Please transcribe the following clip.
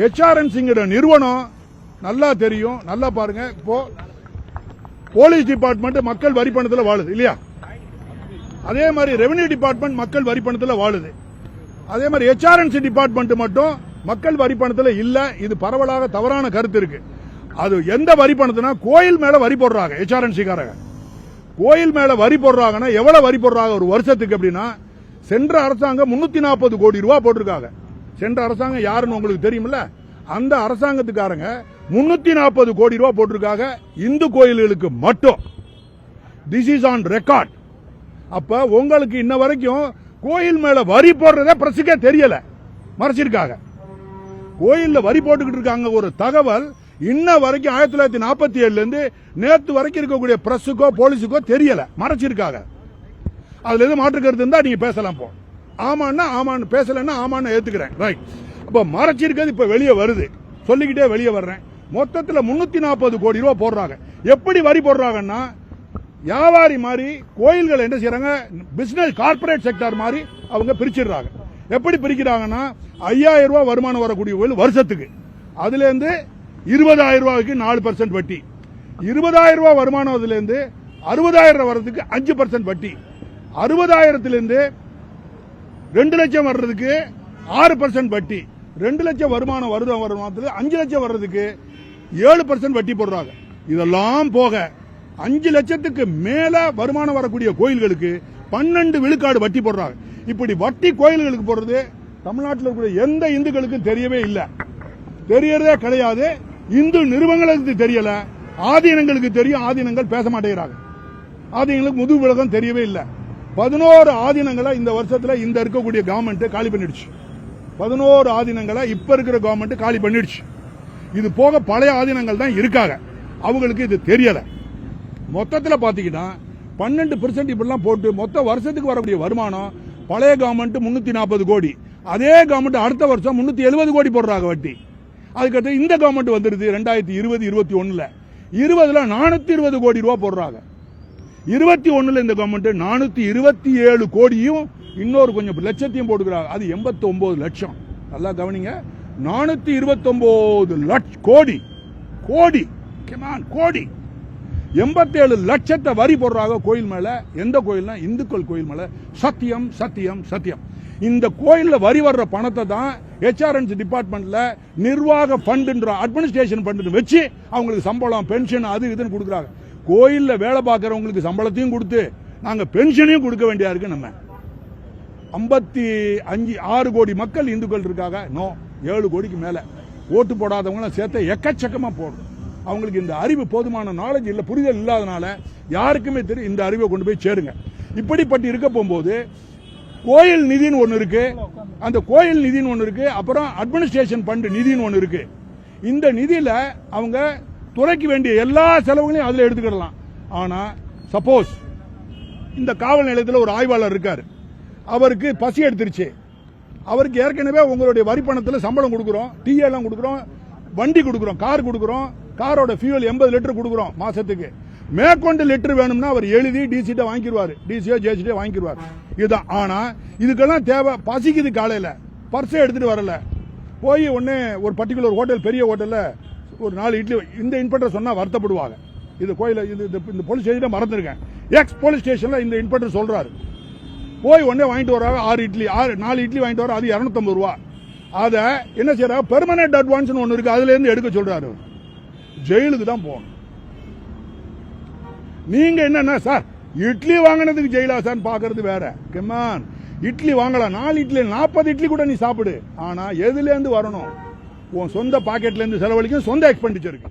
HRNC நிறுவனம் நல்லா தெரியும், நல்லா பாருங்க. இப்போ போலீஸ் டிபார்ட்மெண்ட் மக்கள் வரி பணத்தில் வாழுது இல்லையா? அதே மாதிரி ரெவென்யூ டிபார்ட்மெண்ட் மக்கள் வரி பணத்தில் வாழுது. அதே மாதிரி HRNC டிபார்ட்மெண்ட் மட்டும் மக்கள் வரி பணத்தில் இல்ல. இது பரவலாக தவறான கருத்து இருக்கு. அது எந்த வரி பணத்துனா கோயில் மேல வரி போடுறாங்க. HRNC காரங்க கோயில் மேல வரி போடுறாங்கன்னா எவ்வளவு வரி போடுறாங்க ஒரு வருஷத்துக்கு அப்படின்னா, சென்ற அரசாங்கம் 340 கோடி ரூபாய் போட்டிருக்காங்க. சென்ற அரசாங்கம் யாருன்னு உங்களுக்கு தெரியுமில்ல? அந்த அரசாங்கத்துக்காரங்க 340 கோடி ரூபாய் போட்டிருக்காங்க இந்து கோயில்களுக்கு மட்டும். This is on record. அப்ப உங்களுக்கு இன்ன வரைக்கும் கோயில் மேல வரி போடுறதே பிரசுக்கே தெரியல, மறைச்சிருக்காங்க. கோயில்ல வரி போட்டுக்கிட்டு இருக்காங்க ஒரு தகவல் இன்ன வரைக்கும் 1947 இருந்து நேத்து வரைக்கும் இருக்கக்கூடிய பிரஸுக்கோ போலீஸுக்கோ தெரியல, மறைச்சிருக்காங்க. அதுல எது மாற்று கருத்து இருந்தா நீங்க பேசலாம். போ ஆமான்னா ஆமான்னு, பேசலன்னா ஆமான்னு ஏத்துக்கிறேன். ரைட். அப்ப மறைச்சிருக்கிறது இப்ப வெளியே வருது, சொல்லிக்கிட்டே வெளியே வர்றேன். மொத்தத்தில் 340 கோடி ரூபாய் போடுறாங்க. எப்படி வரி போடுறாங்கன்னா, வியாபாரி மாதிரி கோயில்கள் என்ன செய்யறாங்க, பிசினஸ் கார்பரேட் செக்டர் மாதிரி அவங்க பிரிச்சிடுறாங்க. எப்படி பிரிக்கிறாங்கன்னா, 5000 ரூபாய் வருமானம் வரக்கூடிய கோயில் வருஷத்துக்கு அதுல இருந்து 20,000 ரூபாய்க்கு 4% வட்டி, 20,000 ரூபாய் வருமானம் அதுல இருந்து 60,000 வர்றதுக்கு 5% வட்டி, 60,000 2 லட்சம் வர்றதுக்கு 6% வட்டி, 2 லட்சம் வருமானம் வருமானத்தில் 5 லட்சம் வர்றதுக்கு 7% வட்டி போடுறாங்க. இதெல்லாம் போக 5 லட்சத்துக்கு மேல வருமானம் வரக்கூடிய கோயில்களுக்கு 12 விழுக்காடு வட்டி போடுறாங்க. இப்படி வட்டி கோயில்களுக்கு போடுறது தமிழ்நாட்டில் இருக்கிற எந்த இந்துக்களுக்கும் தெரியவே இல்லை, தெரியறதே கிடையாது. இந்து நிறுவனங்களுக்கு தெரியல, ஆதீனங்களுக்கு தெரியும். ஆதீனங்கள் பேச மாட்டேங்கிறாங்க. ஆதீனங்களுக்கு முதுகு விலகம் தெரியவே இல்லை. 11 ஆதீனங்களை இந்த வருஷத்துல இந்த இருக்கக்கூடிய கவர்மெண்ட் காலி பண்ணிடுச்சு. 11 ஆதீனங்களை இப்ப இருக்கிற கவர்மெண்ட் காலி பண்ணிடுச்சு. இது போக பழைய ஆதீனங்கள் தான் இருக்காங்க, அவங்களுக்கு இது தெரியல. மொத்தத்தில் பாத்தீங்கன்னா 12% இப்படிலாம் போட்டு மொத்த வருஷத்துக்கு வரக்கூடிய வருமானம் பழைய கவர்மெண்ட் 340 கோடி, அதே கவர்மெண்ட் அடுத்த வருஷம் 370 கோடி போடுறாங்க வட்டி. அதுக்கடுத்து இந்த கவர்மெண்ட் வந்துருது 2020-21ல 20ல 420 கோடி ரூபாய் போடுறாங்க. 21ல இந்த கவர்மெண்ட் 427 கோடியும் இன்னொரு கொஞ்சம் லட்சத்தையும் போட்டுக்கிறாங்க. அது 89 லட்சம். நல்லா கவனிங்க, 429 லட்சம் கோடி கோடி கோடி 87 லட்சத்தை வரி போடுறாங்க கோயில் மேல. எந்த கோயில்னா இந்துக்கள் கோயில் மேல. சத்தியம் சத்தியம் சத்தியம். இந்த கோயில்ல வரி வர்ற பணத்தை தான் HRNC டிபார்ட்மெண்ட்ல நிர்வாக ஃபண்ட் அட்மினிஸ்ட்ரேஷன் ஃபண்ட் வச்சு அவங்களுக்கு சம்பளம் பென்ஷன் அது இதுன்னு கொடுக்குறாங்க. கோயில்ல வேலை பார்க்கறவங்களுக்கு சம்பளத்தையும் கொடுத்து நாங்க பென்ஷனையும் கொடுக்க வேண்டியா இருக்கு. நம்ம 56 கோடி மக்கள் இந்துக்கள் இருக்காங்க. நோ, 7 கோடிக்கு மேல ஓட்டு போடாதவங்க சேர்த்த எக்கச்சக்கமா போடும். அவங்களுக்கு இந்த அறிவு போதுமான நாலேஜ் இல்ல, புரிதல் இல்லாதனால யாருக்குமே தெரியும். இந்த அறிவை கொண்டு போய் சேருங்க. இப்படிப்பட்டு இருக்க போகும்போது கோயில் நிதின்னு ஒன்னு இருக்கு, அந்த கோயில் நிதின்னு ஒன்னு இருக்கு, அப்புறம் அட்மினிஸ்ட்ரேஷன் ஃபண்ட் நிதின்னு ஒன்னு இருக்கு. இந்த நிதியில அவங்க துறைக்கு வேண்டிய எல்லா செலவுகளையும் அதுல எடுத்துக்கிடலாம். ஆனா சப்போஸ் இந்த காவல் நிலையத்தில் ஒரு ஆய்வாளர் இருக்காரு, அவருக்கு பசி எடுத்துருச்சு, அவருக்கு ஏற்கனவே உங்களுடைய வரி பணத்தில் சம்பளம் கொடுக்குறோம், டீ எல்லாம் கொடுக்குறோம், வண்டி கொடுக்குறோம், கார் கொடுக்குறோம், காரோட ஃபியூல் 80 லிட்டர் கொடுக்குறோம் மாசத்துக்கு. மேற்கொண்டு லிட்டர் வேணும்னா அவர் எழுதி டிசிட்ட வாங்கிடுவார், டிசியோ ஜேசிட்டோ வாங்கிடுவார். இதுதான். ஆனா இதுக்கெல்லாம் தேவை, பசிக்குது, காலையில பர்ஸை எடுத்துட்டு வரல, போய் உடனே ஒரு பர்டிகுலர் ஹோட்டல், பெரிய ஹோட்டல்ல ஒரு 4 இட்லி, இந்த இன்ஸ்பெக்டர் சொன்னா வருத்தப்படுவாங்க. இது கோயில இந்த போலீஸ் ஸ்டேஷன் மறந்துருக்கேன், எக்ஸ் போலீஸ் ஸ்டேஷன்ல இந்த இன்ஸ்பெக்டர் சொல்றாரு, போய் உடனே வாங்கிட்டு வராங்க 4 இட்லி வாங்கிட்டு வர, அது 250 ரூபா. அத என்ன செய்யறாங்க, பெர்மனன்ட் அட்வான்ஸ் ஒன்னு இருக்கு, அதுல இருந்து எடுக்க சொல்றாரு. ஜெயிலுக்கு தான் போகணும். நீங்க என்னன்னா சார் இட்லி வாங்கினதுக்கு ஜெயிலா சார் பாக்குறது வேற. கமான், இட்லி வாங்கலாம், 4 இட்லி 40 இட்லி கூட நீ சாப்பிடு. ஆனா எதுல இருந்து வரணும், உன் சொந்த பாக்கெட்ல இருந்து செலவழிக்கும், சொந்த எக்ஸ்பெண்டிச்சருக்கு.